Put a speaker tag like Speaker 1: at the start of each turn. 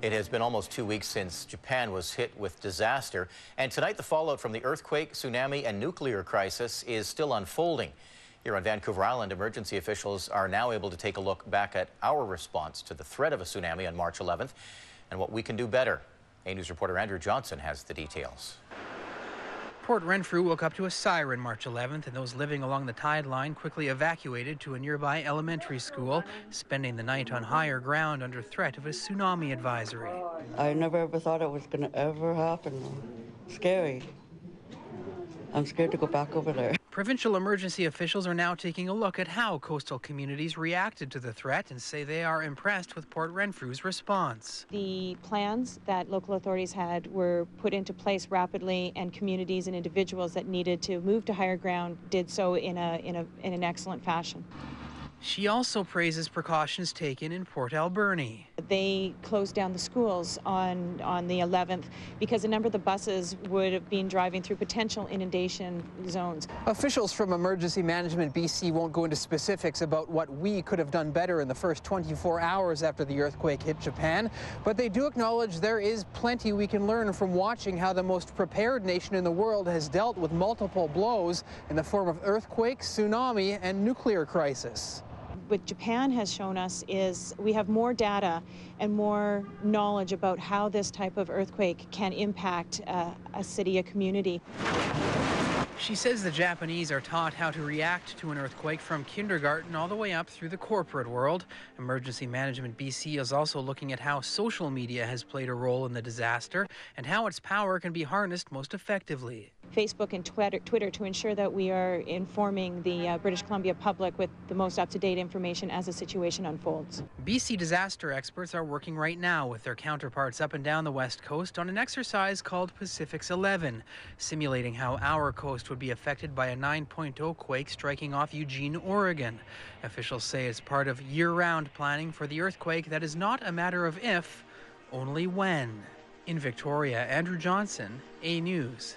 Speaker 1: It has been almost 2 weeks since Japan was hit with disaster, and tonight the fallout from the earthquake, tsunami, and nuclear crisis is still unfolding. Here on Vancouver Island, emergency officials are now able to take a look back at our response to the threat of a tsunami on March 11th and what we can do better. A News reporter Andrew Johnson has the details.
Speaker 2: Port Renfrew woke up to a siren March 11th, and those living along the tide line quickly evacuated to a nearby elementary school, spending the night on higher ground under threat of a tsunami advisory.
Speaker 3: I never ever thought it was going to ever happen. Scary. I'm scared to go back over there.
Speaker 2: Provincial emergency officials are now taking a look at how coastal communities reacted to the threat and say they are impressed with Port Renfrew's response.
Speaker 4: The plans that local authorities had were put into place rapidly, and communities and individuals that needed to move to higher ground did so in an excellent fashion.
Speaker 2: She also praises precautions taken in Port Alberni.
Speaker 4: They closed down the schools on the 11th because a number of the buses would have been driving through potential inundation zones.
Speaker 2: Officials from Emergency Management BC won't go into specifics about what we could have done better in the first 24 hours after the earthquake hit Japan, but they do acknowledge there is plenty we can learn from watching how the most prepared nation in the world has dealt with multiple blows in the form of earthquake, tsunami, and nuclear crisis.
Speaker 4: What Japan has shown us is we have more data and more knowledge about how this type of earthquake can impact a city, a community.
Speaker 2: She says the Japanese are taught how to react to an earthquake from kindergarten all the way up through the corporate world. Emergency Management BC is also looking at how social media has played a role in the disaster and how its power can be harnessed most effectively.
Speaker 4: Facebook and Twitter to ensure that we are informing the British Columbia public with the most up-to-date information as the situation unfolds.
Speaker 2: BC disaster experts are working right now with their counterparts up and down the West Coast on an exercise called Pacific's 11, simulating how our coast would be affected by a 9.0 quake striking off Eugene, Oregon. Officials say it's part of year-round planning for the earthquake that is not a matter of if, only when. In Victoria, Andrew Johnson, A News.